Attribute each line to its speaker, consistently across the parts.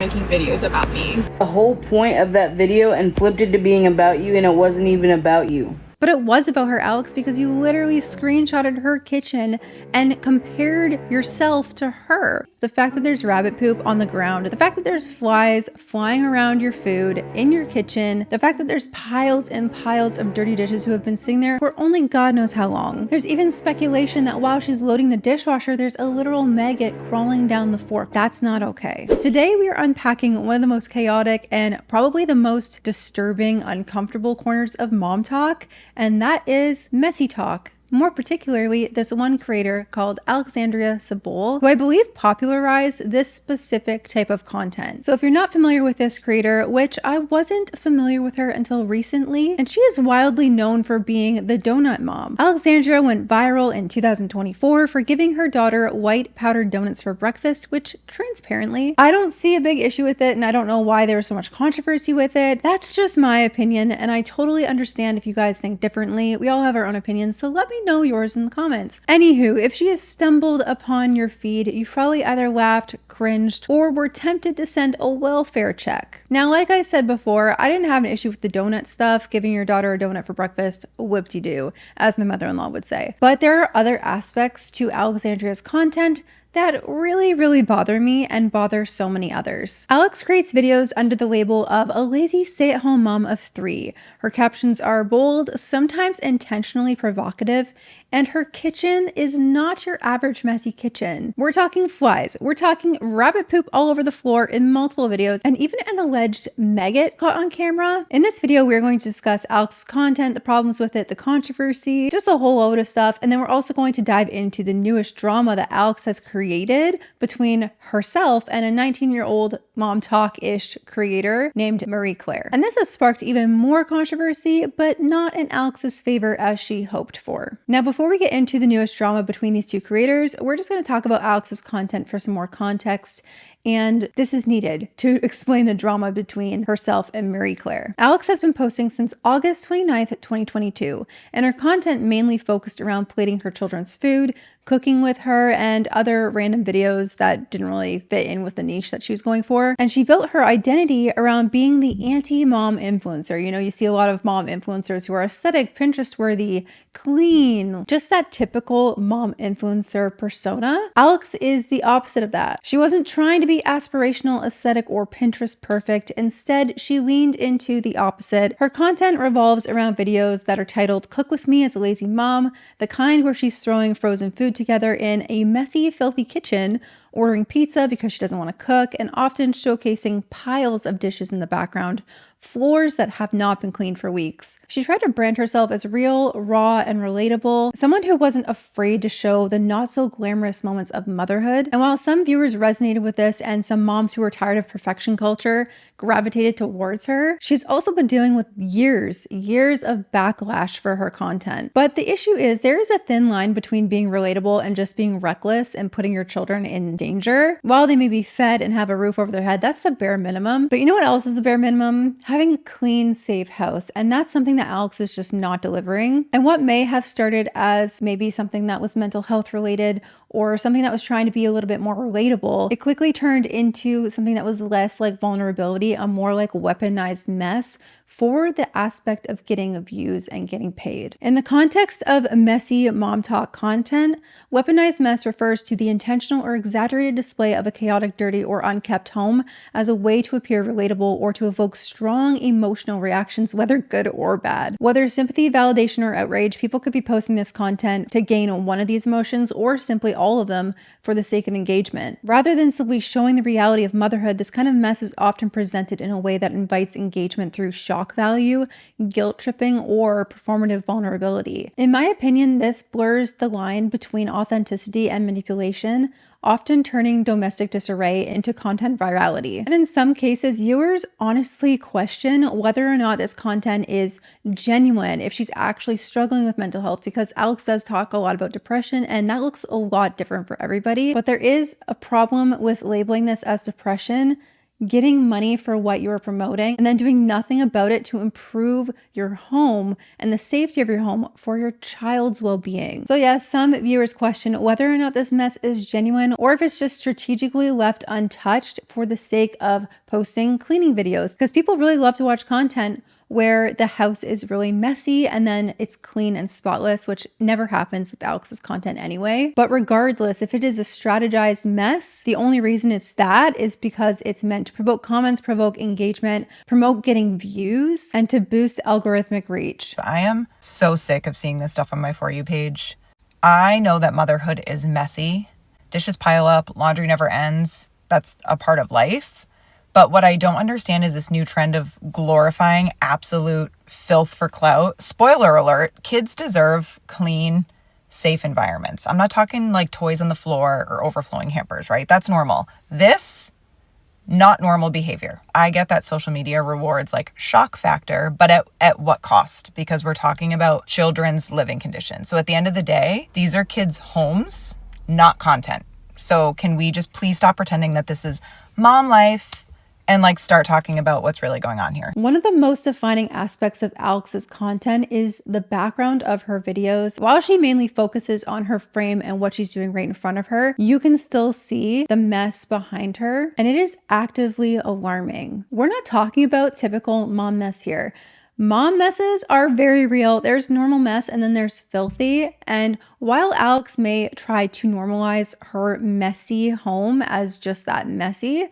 Speaker 1: making videos about me.
Speaker 2: The whole point of that video and flipped it to being about you, and it wasn't even about you.
Speaker 3: But it was about her, Alex, because you literally screenshotted her kitchen and compared yourself to her. The fact that there's rabbit poop on the ground, the fact that there's flies flying around your food in your kitchen, the fact that there's piles and piles of dirty dishes who have been sitting there for only God knows how long. There's even speculation that while she's loading the dishwasher, there's a literal maggot crawling down the fork. That's not okay. Today, we are unpacking one of the most chaotic and probably the most disturbing, uncomfortable corners of MomTok, and that is messy talk. More particularly, this one creator called Alexandra Sabol, who I believe popularized this specific type of content. So if you're not familiar with this creator, which I wasn't familiar with her until recently, and she is wildly known for being the donut mom. Alexandra went viral in 2024 for giving her daughter white powdered donuts for breakfast, which transparently, I don't see a big issue with it, and I don't know why there was so much controversy with it. That's just my opinion, and I totally understand if you guys think differently. We all have our own opinions, so let me know yours in the comments. Anywho, if she has stumbled upon your feed, you've probably either laughed, cringed, or were tempted to send a welfare check. Now, like I said before, I didn't have an issue with the donut stuff, giving your daughter a donut for breakfast, whoop-de-doo, as my mother-in-law would say. But there are other aspects to Alexandria's content that really bother me and bother so many others. Alex creates videos under the label of a lazy stay-at-home mom of 3. Her captions are bold, sometimes intentionally provocative, and her kitchen is not your average messy kitchen. We're talking flies, we're talking rabbit poop all over the floor in multiple videos, and even an alleged maggot caught on camera. In this video, we're going to discuss Alex's content, the problems with it, the controversy, just a whole load of stuff, and then we're also going to dive into the newest drama that Alex has created between herself and a 19-year-old MomTok-ish creator named Mariclare. And this has sparked even more controversy, but not in Alex's favor as she hoped for. Now, before we get into the newest drama between these two creators, we're just going to talk about Alex's content for some more context. And this is needed to explain the drama between herself and Mariclare. Alex has been posting since August 29th, 2022, and her content mainly focused around plating her children's food, cooking with her, and other random videos that didn't really fit in with the niche that she was going for. And she built her identity around being the anti-mom influencer. You know, you see a lot of mom influencers who are aesthetic, Pinterest-worthy, clean, just that typical mom influencer persona. Alex is the opposite of that. She wasn't trying to be aspirational, aesthetic, or Pinterest perfect. Instead, she leaned into the opposite. Her content revolves around videos that are titled "Cook With Me as a Lazy Mom," the kind where she's throwing frozen food together in a messy, filthy kitchen, ordering pizza because she doesn't want to cook, and often showcasing piles of dishes in the background, floors that have not been cleaned for weeks. She tried to brand herself as real, raw, and relatable, someone who wasn't afraid to show the not so glamorous moments of motherhood. And while some viewers resonated with this and some moms who were tired of perfection culture gravitated towards her, she's also been dealing with years of backlash for her content. But the issue is there is a thin line between being relatable and just being reckless and putting your children in danger. While they may be fed and have a roof over their head, that's the bare minimum. But you know what else is the bare minimum? Having a clean, safe house. And that's something that Alex is just not delivering. And what may have started as maybe something that was mental health related or something that was trying to be a little bit more relatable, it quickly turned into something that was less like vulnerability, a more like weaponized mess for the aspect of getting views and getting paid. In the context of messy MomTok content, weaponized mess refers to the intentional or exaggerated display of a chaotic, dirty, or unkept home as a way to appear relatable or to evoke strong emotional reactions, whether good or bad. Whether sympathy, validation, or outrage, people could be posting this content to gain one of these emotions or simply all of them for the sake of engagement. Rather than simply showing the reality of motherhood, this kind of mess is often presented in a way that invites engagement through shock value, guilt tripping, or performative vulnerability. In my opinion, this blurs the line between authenticity and manipulation, often turning domestic disarray into content virality. And in some cases, viewers honestly question whether or not this content is genuine, if she's actually struggling with mental health, because Alex does talk a lot about depression, and that looks a lot different for everybody. But there is a problem with labeling this as depression getting money for what you're promoting, and then doing nothing about it to improve your home and the safety of your home for your child's well-being. So yes, some viewers question whether or not this mess is genuine or if it's just strategically left untouched for the sake of posting cleaning videos, because people really love to watch content where the house is really messy and then it's clean and spotless, which never happens with Alex's content anyway. But regardless, if it is a strategized mess, the only reason it's that is because it's meant to provoke comments, provoke engagement, promote getting views, and to boost algorithmic reach.
Speaker 1: I am so sick of seeing this stuff on my For You page. I know that motherhood is messy. Dishes pile up, laundry never ends. That's a part of life. But what I don't understand is this new trend of glorifying absolute filth for clout. Spoiler alert, kids deserve clean, safe environments. I'm not talking like toys on the floor or overflowing hampers, right? That's normal. This, not normal behavior. I get that social media rewards like shock factor, but at what cost? Because we're talking about children's living conditions. So at the end of the day, these are kids' homes, not content. So can we just please stop pretending that this is mom life and like start talking about what's really going on here?
Speaker 3: One of the most defining aspects of Alex's content is the background of her videos. While she mainly focuses on her frame and what she's doing right in front of her, you can still see the mess behind her, and it is actively alarming. We're not talking about typical mom mess here. Mom messes are very real. There's normal mess and then there's filthy. And while Alex may try to normalize her messy home as just that messy,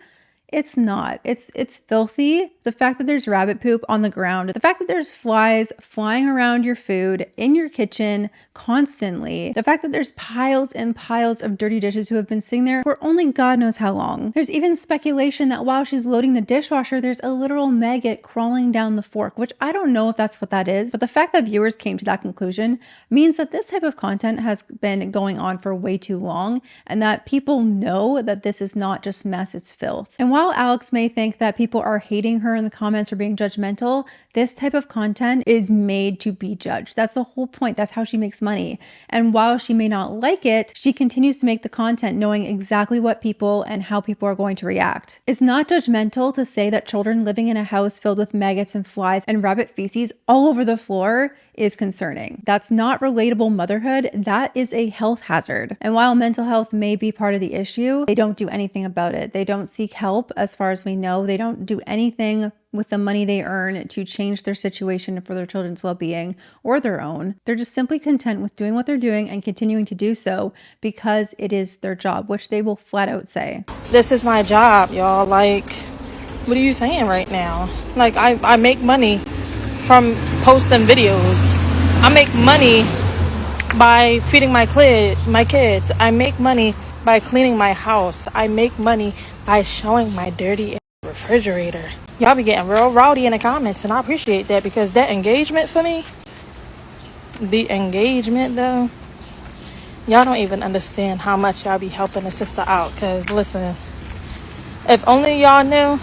Speaker 3: it's not. It's filthy. The fact that there's rabbit poop on the ground, the fact that there's flies flying around your food in your kitchen constantly, the fact that there's piles and piles of dirty dishes who have been sitting there for only God knows how long. There's even speculation that while she's loading the dishwasher, there's a literal maggot crawling down the fork, which I don't know if that's what that is, but the fact that viewers came to that conclusion means that this type of content has been going on for way too long and that people know that this is not just mess, it's filth. And while Alex may think that people are hating her in the comments or being judgmental, this type of content is made to be judged. That's the whole point. That's how she makes money. And while she may not like it, she continues to make the content knowing exactly what people and how people are going to react. It's not judgmental to say that children living in a house filled with maggots and flies and rabbit feces all over the floor is concerning. That's not relatable motherhood. That is a health hazard. And while mental health may be part of the issue, they don't do anything about it. They don't seek help as far as we know. They don't do anything with the money they earn to change their situation for their children's well-being or their own. They're just simply content with doing what they're doing and continuing to do so because it is their job, which they will flat out say.
Speaker 4: This is my job, y'all. Like, what are you saying right now? Like, I make money from posting videos. I make money by feeding my kids. I make money by cleaning my house. I make money by showing my dirty refrigerator. Y'all be getting real rowdy in the comments, and I appreciate that because that engagement for me, the engagement though, y'all don't even understand how much y'all be helping a sister out. Because listen, if only y'all knew,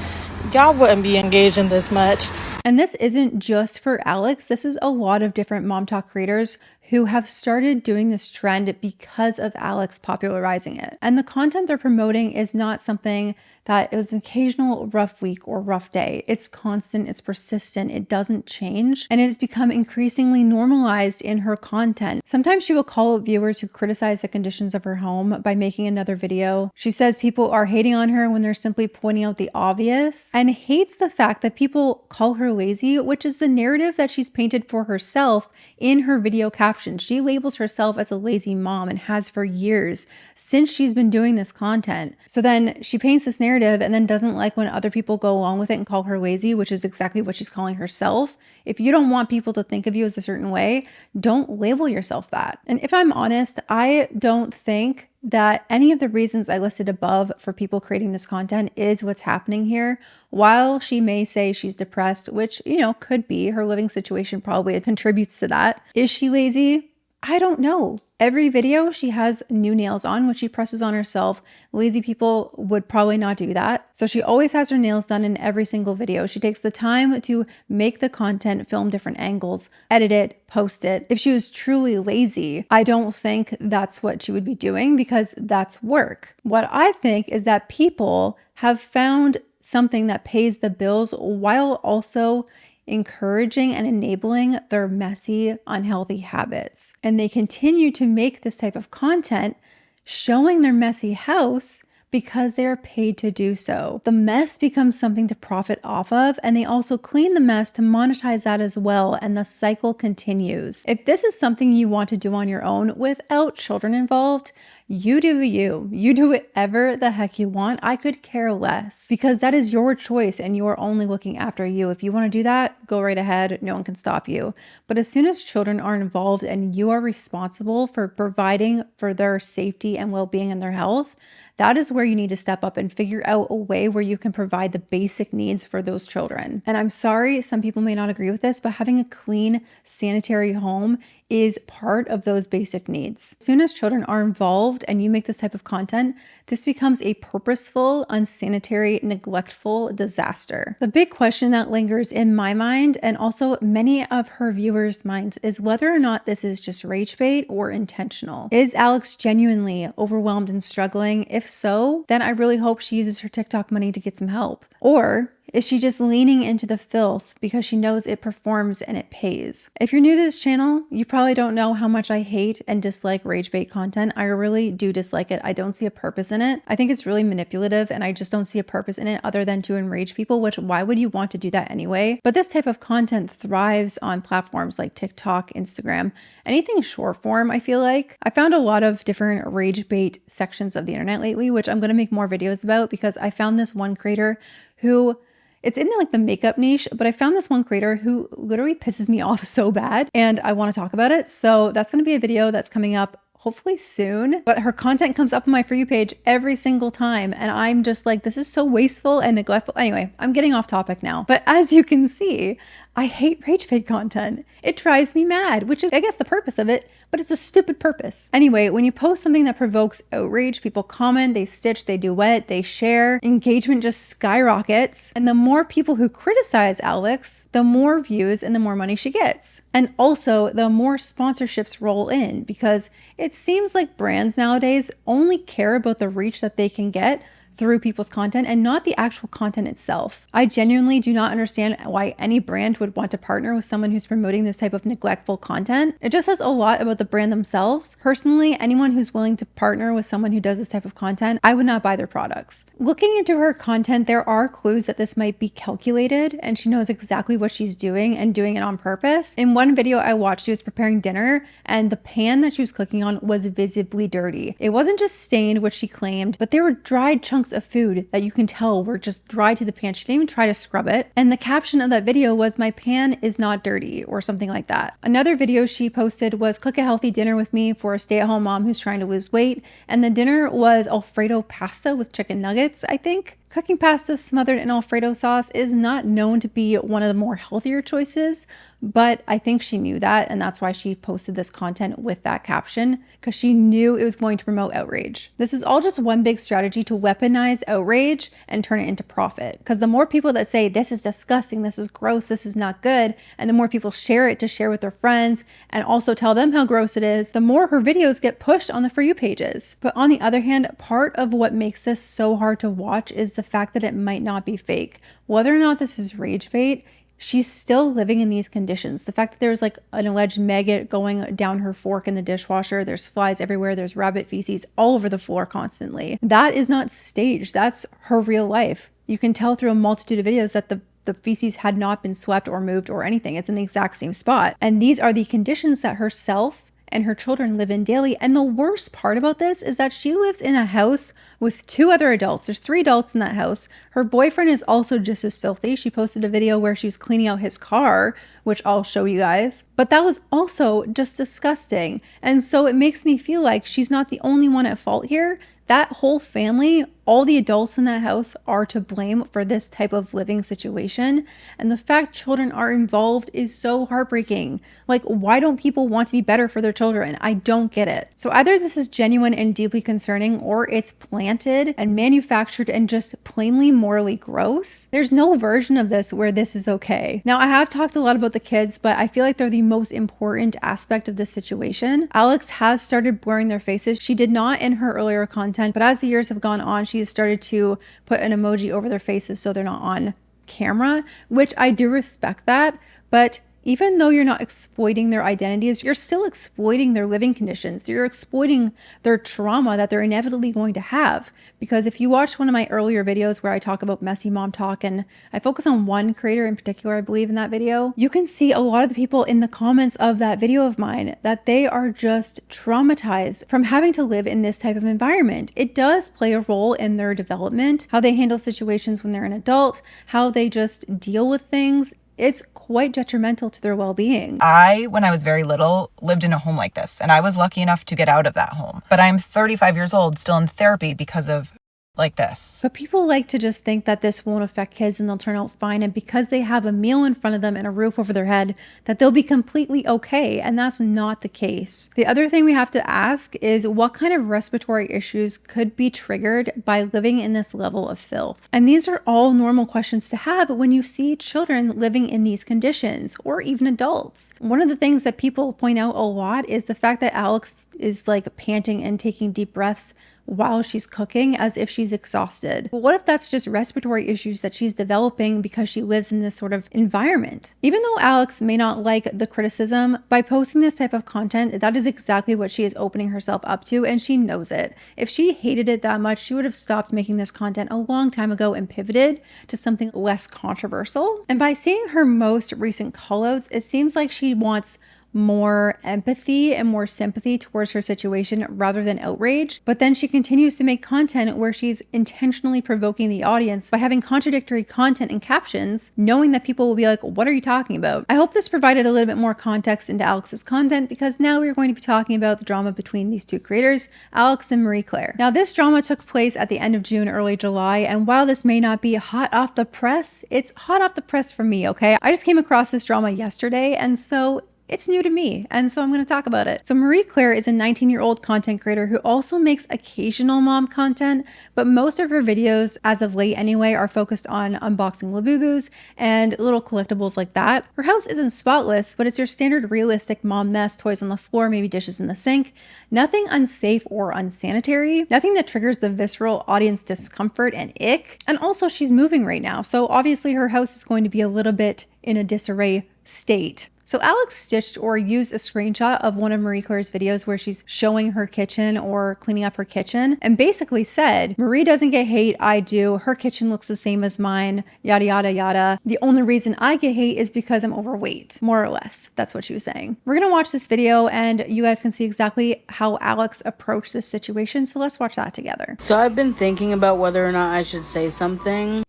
Speaker 4: y'all wouldn't be engaging this much.
Speaker 3: And this isn't just for Alex. This is a lot of different MomTok creators who have started doing this trend because of Alex popularizing it. And the content they're promoting is not something that it was an occasional rough week or rough day. It's constant, it's persistent, it doesn't change, and it has become increasingly normalized in her content. Sometimes she will call out viewers who criticize the conditions of her home by making another video. She says people are hating on her when they're simply pointing out the obvious, and hates the fact that people call her lazy, which is the narrative that she's painted for herself in her video caption. She labels herself as a lazy mom and has for years since she's been doing this content. So then she paints this narrative and then doesn't like when other people go along with it and call her lazy, which is exactly what she's calling herself. If you don't want people to think of you as a certain way, don't label yourself that. And if I'm honest, I don't think that any of the reasons I listed above for people creating this content is what's happening here. While she may say she's depressed, which, could be, her living situation probably contributes to that. Is she lazy? I don't know. Every video she has new nails on, which she presses on herself. Lazy people would probably not do that. So she always has her nails done in every single video. She takes the time to make the content, film different angles, edit it, post it. If she was truly lazy, I don't think that's what she would be doing because that's work. What I think is that people have found something that pays the bills while also encouraging and enabling their messy, unhealthy habits. And they continue to make this type of content showing their messy house because they are paid to do so. The mess becomes something to profit off of, and they also clean the mess to monetize that as well, and the cycle continues. If this is something you want to do on your own without children involved, you do you. You do whatever the heck you want. I could care less, because that is your choice and you are only looking after you. If you want to do that, go right ahead. No one can stop you. But as soon as children are involved and you are responsible for providing for their safety and well-being and their health, that is where you need to step up and figure out a way where you can provide the basic needs for those children. And I'm sorry, some people may not agree with this, but having a clean, sanitary home is part of those basic needs. As soon as children are involved and you make this type of content, this becomes a purposeful, unsanitary, neglectful disaster. The big question that lingers in my mind, and also many of her viewers' minds, is whether or not this is just rage bait or intentional. Is Alex genuinely overwhelmed and struggling? If so, then I really hope she uses her TikTok money to get some help. Or is she just leaning into the filth because she knows it performs and it pays? If you're new to this channel, you probably don't know how much I hate and dislike rage bait content. I really do dislike it. I don't see a purpose in it. I think it's really manipulative, and I just don't see a purpose in it other than to enrage people, which why would you want to do that anyway? But this type of content thrives on platforms like TikTok, Instagram, anything short form. I feel like I found a lot of different rage bait sections of the internet lately, which I'm going to make more videos about, because I found this one creator who, it's in like the makeup niche, but I found this one creator who literally pisses me off so bad, and I want to talk about it. So that's going to be a video that's coming up hopefully soon, but her content comes up on my For You page every single time, and I'm just like, this is so wasteful and neglectful. Anyway, I'm getting off topic now, but as you can see, I hate rage bait content. It drives me mad, which is, I guess, the purpose of it, but it's a stupid purpose. Anyway, when you post something that provokes outrage, people comment, they stitch, they duet, they share, engagement just skyrockets. And the more people who criticize Alex, the more views and the more money she gets. And also the more sponsorships roll in, because it seems like brands nowadays only care about the reach that they can get through people's content and not the actual content itself. I genuinely do not understand why any brand would want to partner with someone who's promoting this type of neglectful content. It just says a lot about the brand themselves. Personally, anyone who's willing to partner with someone who does this type of content, I would not buy their products. Looking into her content, there are clues that this might be calculated, and she knows exactly what she's doing and doing it on purpose. In one video I watched, she was preparing dinner, and the pan that she was cooking on was visibly dirty. It wasn't just stained, which she claimed, but there were dried chunks of food that you can tell were just dry to the pan. She didn't even try to scrub it. And the caption of that video was, "My pan is not dirty," or something like that. Another video she posted was, "Cook a healthy dinner with me for a stay-at-home mom who's trying to lose weight." And the dinner was Alfredo pasta with chicken nuggets, I think. Cooking pasta smothered in Alfredo sauce is not known to be one of the more healthier choices, but I think she knew that, and that's why she posted this content with that caption, because she knew it was going to promote outrage. This is all just one big strategy to weaponize outrage and turn it into profit, because the more people that say, this is disgusting, this is gross, this is not good, and the more people share it to share with their friends and also tell them how gross it is, the more her videos get pushed on the For You pages. But on the other hand, part of what makes this so hard to watch is the fact that it might not be fake. Whether or not this is rage bait, she's still living in these conditions. The fact that there's like an alleged maggot going down her fork in the dishwasher, there's flies everywhere, there's rabbit feces all over the floor constantly. That is not staged. That's her real life. You can tell through a multitude of videos that the feces had not been swept or moved or anything. It's in the exact same spot. And these are the conditions that herself and her children live in daily. And the worst part about this is that she lives in a house with 2 other adults. There's 3 adults in that house. Her boyfriend is also just as filthy. She posted a video where she was cleaning out his car, which I'll show you guys. But that was also just disgusting. And so it makes me feel like she's not the only one at fault here. That whole family, all the adults in that house, are to blame for this type of living situation. And the fact children are involved is so heartbreaking. Like, why don't people want to be better for their children? I don't get it. So either this is genuine and deeply concerning, or it's planted and manufactured and just plainly morally gross. There's no version of this where this is okay. Now, I have talked a lot about the kids, but I feel like they're the most important aspect of this situation. Alex has started blurring their faces. She did not in her earlier content, but as the years have gone on, she has started to put an emoji over their faces so they're not on camera, which I do respect that. But even though you're not exploiting their identities, you're still exploiting their living conditions. You're exploiting their trauma that they're inevitably going to have. Because if you watch one of my earlier videos where I talk about messy mom talk, and I focus on one creator in particular, I believe, in that video, you can see a lot of the people in the comments of that video of mine that they are just traumatized from having to live in this type of environment. It does play a role in their development, how they handle situations when they're an adult, how they just deal with things. It's quite detrimental to their well-being.
Speaker 1: When I was very little, lived in a home like this, and I was lucky enough to get out of that home. But I'm 35 years old, still in therapy because of like this.
Speaker 3: But people like to just think that this won't affect kids and they'll turn out fine, and because they have a meal in front of them and a roof over their head, that they'll be completely okay, and that's not the case. The other thing we have to ask is what kind of respiratory issues could be triggered by living in this level of filth? And these are all normal questions to have when you see children living in these conditions, or even adults. One of the things that people point out a lot is the fact that Alex is like panting and taking deep breaths while she's cooking as if she's exhausted. But what if that's just respiratory issues that she's developing because she lives in this sort of environment? Even though Alex may not like the criticism, by posting this type of content, that is exactly what she is opening herself up to, and she knows it. If she hated it that much, she would have stopped making this content a long time ago and pivoted to something less controversial. And by seeing her most recent callouts, it seems like she wants more empathy and more sympathy towards her situation rather than outrage. But then she continues to make content where she's intentionally provoking the audience by having contradictory content and captions, knowing that people will be like, what are you talking about? I hope this provided a little bit more context into Alex's content, because now we're going to be talking about the drama between these two creators, Alex and Mariclare. Now, this drama took place at the end of June, early July, and while this may not be hot off the press, it's hot off the press for me, okay? I just came across this drama yesterday, and so it's new to me, and so I'm going to talk about it. So Mariclare is a 19-year-old content creator who also makes occasional mom content, but most of her videos, as of late anyway, are focused on unboxing Labubus and little collectibles like that. Her house isn't spotless, but it's your standard realistic mom mess, toys on the floor, maybe dishes in the sink. Nothing unsafe or unsanitary, nothing that triggers the visceral audience discomfort and ick. And also, she's moving right now, so obviously her house is going to be a little bit in a disarray state. So Alex stitched or used a screenshot of one of Mariclare's videos where she's showing her kitchen or cleaning up her kitchen and basically said, Marie doesn't get hate, I do. Her kitchen looks the same as mine, yada, yada, yada. The only reason I get hate is because I'm overweight, more or less. That's what she was saying. We're gonna watch this video and you guys can see exactly how Alex approached this situation. So let's watch that together.
Speaker 2: So I've been thinking about whether or not I should say something,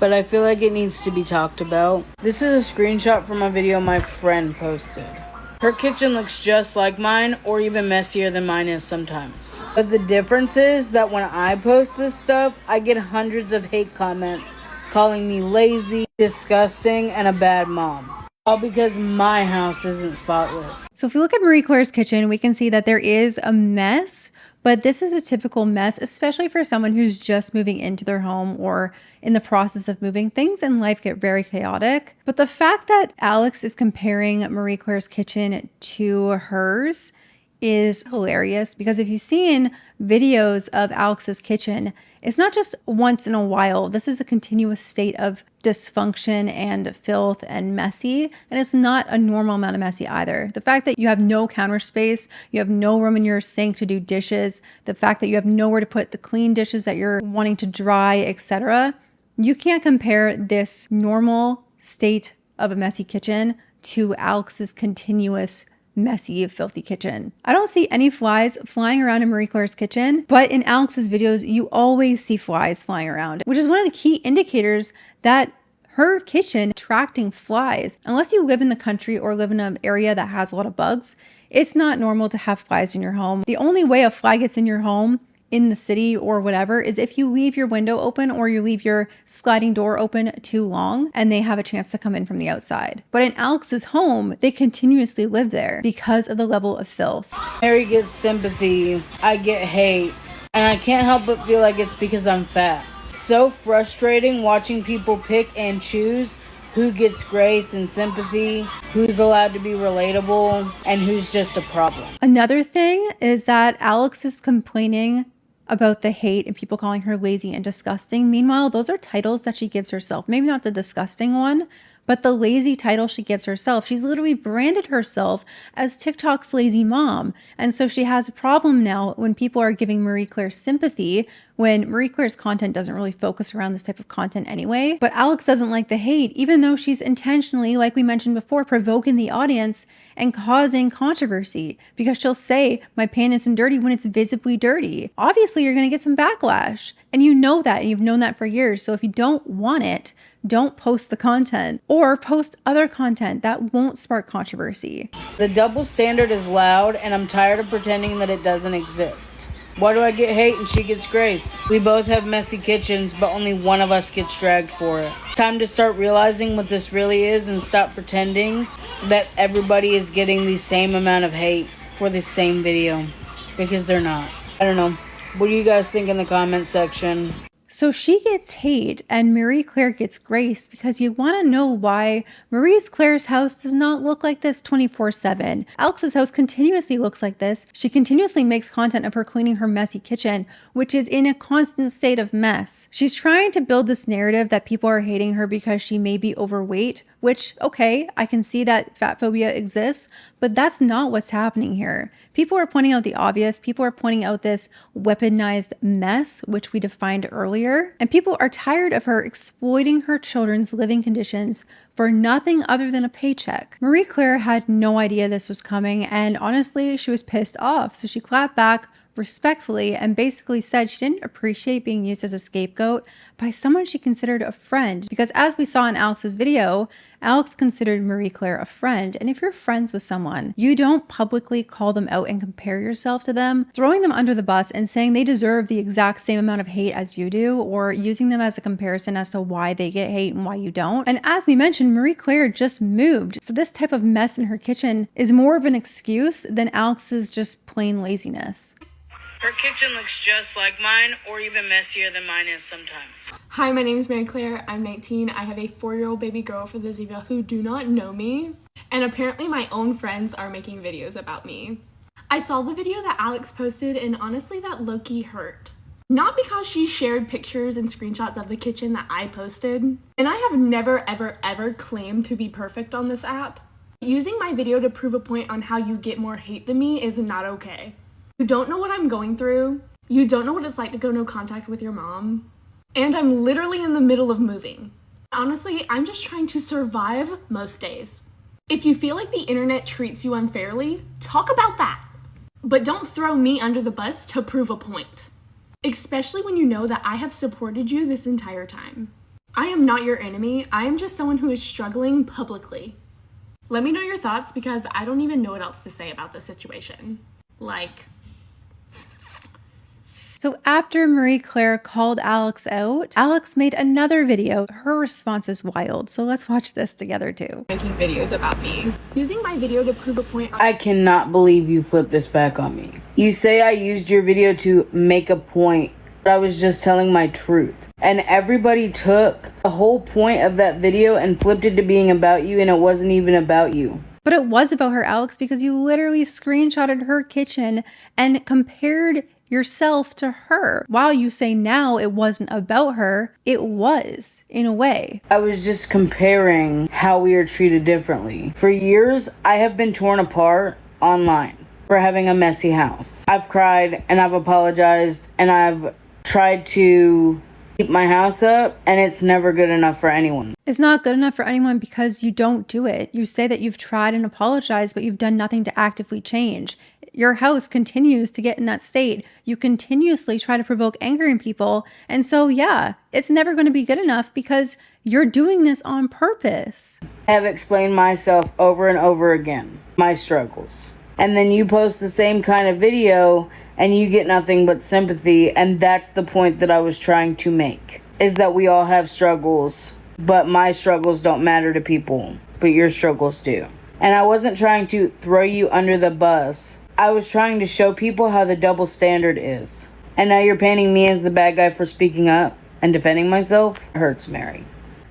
Speaker 2: but I feel like it needs to be talked about. This is a screenshot from a video my friend posted. Her kitchen looks just like mine, or even messier than mine is sometimes. But the difference is that when I post this stuff, I get hundreds of hate comments calling me lazy, disgusting, and a bad mom. All because my house isn't spotless.
Speaker 3: So if we look at Mariclare's kitchen, we can see that there is a mess, but this is a typical mess, especially for someone who's just moving into their home or in the process of moving. Things in life get very chaotic. But the fact that Alex is comparing Mariclare's kitchen to hers is hilarious, because if you've seen videos of Alex's kitchen, it's not just once in a while. This is a continuous state of dysfunction and filth and messy, and it's not a normal amount of messy either. The fact that you have no counter space, you have no room in your sink to do dishes, the fact that you have nowhere to put the clean dishes that you're wanting to dry, etc. You can't compare this normal state of a messy kitchen to Alex's continuous messy, filthy kitchen. I don't see any flies flying around in Mariclare's kitchen, but in Alex's videos, you always see flies flying around, which is one of the key indicators that her kitchen attracting flies. Unless you live in the country or live in an area that has a lot of bugs, it's not normal to have flies in your home. The only way a fly gets in your home in the city or whatever is if you leave your window open or you leave your sliding door open too long and they have a chance to come in from the outside. But in Alex's home, they continuously live there because of the level of filth.
Speaker 2: Mary gets sympathy, I get hate, and I can't help but feel like it's because I'm fat. So frustrating watching people pick and choose who gets grace and sympathy, who's allowed to be relatable, and who's just a problem.
Speaker 3: Another thing is that Alex is complaining about the hate and people calling her lazy and disgusting. Meanwhile, those are titles that she gives herself. Maybe not the disgusting one, but the lazy title she gives herself. She's literally branded herself as TikTok's lazy mom. And so she has a problem now when people are giving Mariclare sympathy, when Mariclare's content doesn't really focus around this type of content anyway. But Alex doesn't like the hate, even though she's intentionally, like we mentioned before, provoking the audience and causing controversy, because she'll say, my pan isn't dirty when it's visibly dirty. Obviously, you're going to get some backlash. And you know that, and you've known that for years. So if you don't want it, don't post the content, or post other content that won't spark controversy.
Speaker 2: The double standard is loud, and I'm tired of pretending that it doesn't exist. Why do I get hate and she gets grace? We both have messy kitchens, but only one of us gets dragged for it. Time to start realizing what this really is and stop pretending that everybody is getting the same amount of hate for the same video, because they're not. I don't know. What do you guys think in the comment section?
Speaker 3: So she gets hate and Mariclare gets grace, because you want to know why Mariclare's house does not look like this 24/7. Alex's house continuously looks like this. She continuously makes content of her cleaning her messy kitchen, which is in a constant state of mess. She's trying to build this narrative that people are hating her because she may be overweight, which, okay, I can see that fat phobia exists, but that's not what's happening here. People are pointing out the obvious. People are pointing out this weaponized mess, which we defined earlier. And people are tired of her exploiting her children's living conditions for nothing other than a paycheck. Mariclare had no idea this was coming, and honestly, she was pissed off. So she clapped back respectfully and basically said she didn't appreciate being used as a scapegoat by someone she considered a friend, because as we saw in Alex's video, Alex considered Mariclare a friend, and if you're friends with someone, you don't publicly call them out and compare yourself to them, throwing them under the bus and saying they deserve the exact same amount of hate as you do, or using them as a comparison as to why they get hate and why you don't. And as we mentioned, Mariclare just moved, so this type of mess in her kitchen is more of an excuse than Alex's just plain laziness.
Speaker 2: Her kitchen looks just like mine, or even messier than mine is sometimes.
Speaker 5: Hi, my name is Mariclare. I'm 19. I have a 4-year-old baby girl, for those of you who do not know me. And apparently my own friends are making videos about me. I saw the video that Alex posted, and honestly that low-key hurt. Not because she shared pictures and screenshots of the kitchen that I posted. And I have never, ever claimed to be perfect on this app. Using my video to prove a point on how you get more hate than me is not okay. You don't know what I'm going through. You don't know what it's like to go no contact with your mom. And I'm literally in the middle of moving. Honestly, I'm just trying to survive most days. If you feel like the internet treats you unfairly, talk about that. But don't throw me under the bus to prove a point. Especially when you know that I have supported you this entire time. I am not your enemy. I am just someone who is struggling publicly. Let me know your thoughts, because I don't even know what else to say about this situation.
Speaker 3: So after Mariclare called Alex out, Alex made another video. Her response is wild. So let's watch this together too.
Speaker 5: Making videos about me. Using my video to prove a point.
Speaker 2: I cannot believe you flipped this back on me. You say I used your video to make a point, but I was just telling my truth. And everybody took the whole point of that video and flipped it to being about you, and it wasn't even about you.
Speaker 3: But it was about her, Alex, because you literally screenshotted her kitchen and compared yourself to her. While you say now it wasn't about her, it was, in a way.
Speaker 2: I was just comparing how we are treated differently. For years, I have been torn apart online for having a messy house. I've cried and I've apologized and I've tried to keep my house up, and it's never good enough for anyone.
Speaker 3: It's not good enough for anyone because you don't do it. You say that you've tried and apologized, but you've done nothing to actively change. Your house continues to get in that state. You continuously try to provoke anger in people. And so, yeah, it's never going to be good enough because you're doing this on purpose.
Speaker 2: I have explained myself over and over again, my struggles. And then you post the same kind of video and you get nothing but sympathy. And that's the point that I was trying to make, is that we all have struggles, but my struggles don't matter to people, but your struggles do. And I wasn't trying to throw you under the bus. I was trying to show people how the double standard is. And now you're painting me as the bad guy for speaking up and defending myself. It hurts, Mary.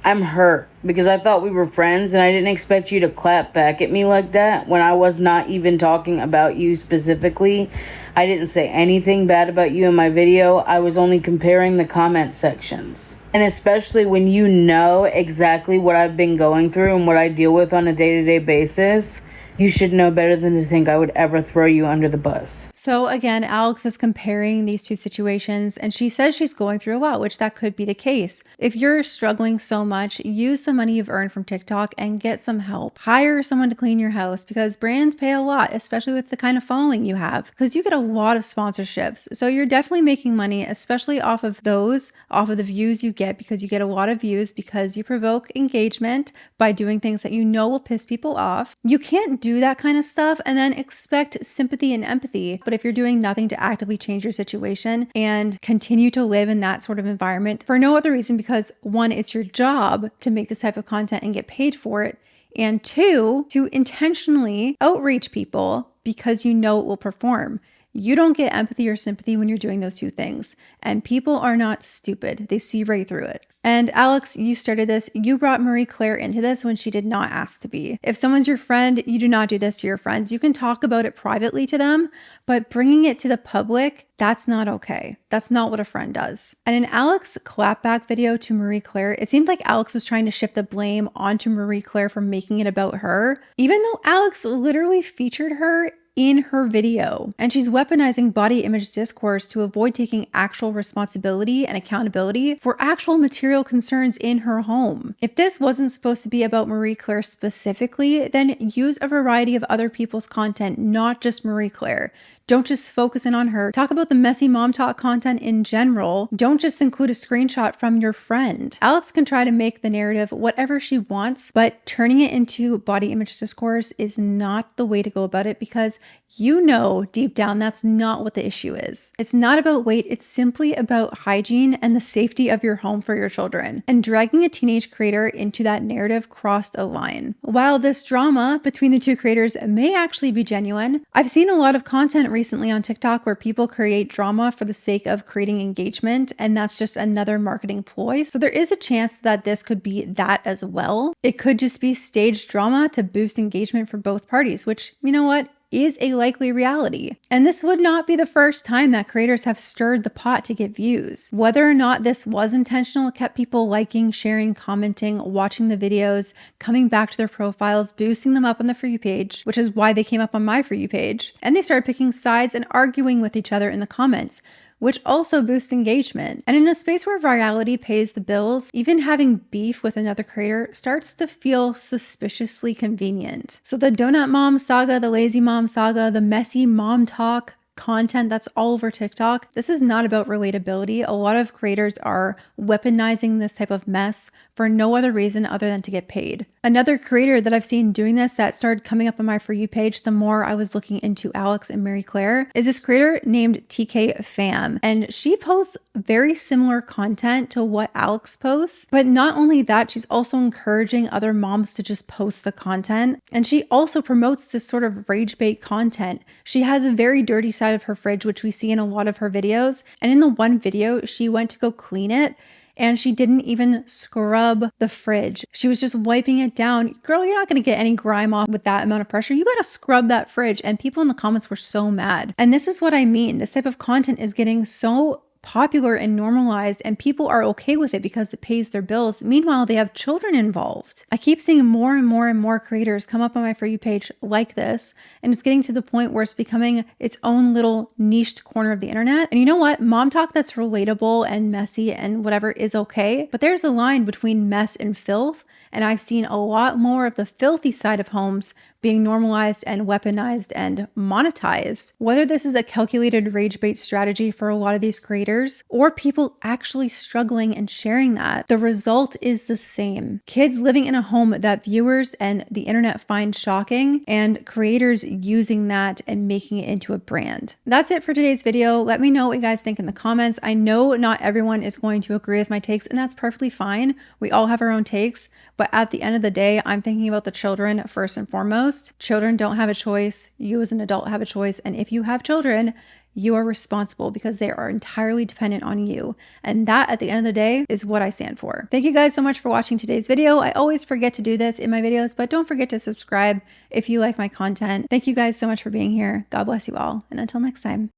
Speaker 2: I'm hurt because I thought we were friends and I didn't expect you to clap back at me like that when I was not even talking about you specifically. I didn't say anything bad about you in my video. I was only comparing the comment sections. And especially when you know exactly what I've been going through and what I deal with on a day-to-day basis, you should know better than to think I would ever throw you under the bus.
Speaker 3: So again, Alex is comparing these two situations, and she says she's going through a lot, which that could be the case. If you're struggling so much, use the money you've earned from TikTok and get some help. Hire someone to clean your house because brands pay a lot, especially with the kind of following you have, because you get a lot of sponsorships. So you're definitely making money, especially off of the views you get, because you get a lot of views because you provoke engagement by doing things that you know will piss people off. You can't do that kind of stuff and then expect sympathy and empathy. But if you're doing nothing to actively change your situation and continue to live in that sort of environment for no other reason, because one, it's your job to make this type of content and get paid for it, and two, to intentionally outreach people because you know it will perform. You don't get empathy or sympathy when you're doing those two things. And people are not stupid. They see right through it. And Alex, you started this. You brought Mariclare into this when she did not ask to be. If someone's your friend, you do not do this to your friends. You can talk about it privately to them, but bringing it to the public, that's not okay. That's not what a friend does. And in Alex's clapback video to Mariclare, it seemed like Alex was trying to shift the blame onto Mariclare for making it about her, even though Alex literally featured her in her video. And she's weaponizing body image discourse to avoid taking actual responsibility and accountability for actual material concerns in her home. If this wasn't supposed to be about Mariclare specifically, then use a variety of other people's content, not just Mariclare. Don't just focus in on her. Talk about the messy mom talk content in general. Don't just include a screenshot from your friend. Alex can try to make the narrative whatever she wants, but turning it into body image discourse is not the way to go about it, because you know deep down that's not what the issue is. It's not about weight. It's simply about hygiene and the safety of your home for your children. And dragging a teenage creator into that narrative crossed a line. While this drama between the two creators may actually be genuine, I've seen a lot of content recently on TikTok where people create drama for the sake of creating engagement, and that's just another marketing ploy. So there is a chance that this could be that as well. It could just be staged drama to boost engagement for both parties, which, you know what, is a likely reality. And this would not be the first time that creators have stirred the pot to get views. Whether or not this was intentional, it kept people liking, sharing, commenting, watching the videos, coming back to their profiles, boosting them up on the For You page, which is why they came up on my For You page. And they started picking sides and arguing with each other in the comments, which also boosts engagement. And in a space where virality pays the bills, even having beef with another creator starts to feel suspiciously convenient. So the Doughnut Mom saga, the Lazy Mom saga, the messy mom talk content that's all over TikTok, this is not about relatability. A lot of creators are weaponizing this type of mess for no other reason other than to get paid. Another creator that I've seen doing this that started coming up on my For You page the more I was looking into Alex and Mariclare is this creator named TkFamm. And she posts very similar content to what Alex posts. But not only that, she's also encouraging other moms to just post the content. And she also promotes this sort of rage bait content. She has a very dirty side of her fridge, which we see in a lot of her videos. And in the one video, she went to go clean it, and she didn't even scrub the fridge. She was just wiping it down. Girl, you're not going to get any grime off with that amount of pressure. You got to scrub that fridge. And people in the comments were so mad. And this is what I mean. This type of content is getting so popular and normalized, and people are okay with it because it pays their bills. Meanwhile, they have children involved. I keep seeing more and more and more creators come up on my For You page like this, and it's getting to the point where it's becoming its own little niched corner of the internet. And you know what? Mom talk that's relatable and messy and whatever is okay, but there's a line between mess and filth, and I've seen a lot more of the filthy side of homes being normalized and weaponized and monetized. Whether this is a calculated rage bait strategy for a lot of these creators or people actually struggling and sharing that, the result is the same. Kids living in a home that viewers and the internet find shocking, and creators using that and making it into a brand. That's it for today's video. Let me know what you guys think in the comments. I know not everyone is going to agree with my takes, and that's perfectly fine. We all have our own takes, but at the end of the day, I'm thinking about the children first and foremost. Children don't have a choice. You as an adult have a choice. And if you have children, you are responsible because they are entirely dependent on you. And that, at the end of the day, is what I stand for. Thank you guys so much for watching today's video. I always forget to do this in my videos, but don't forget to subscribe if you like my content. Thank you guys so much for being here. God bless you all. And until next time.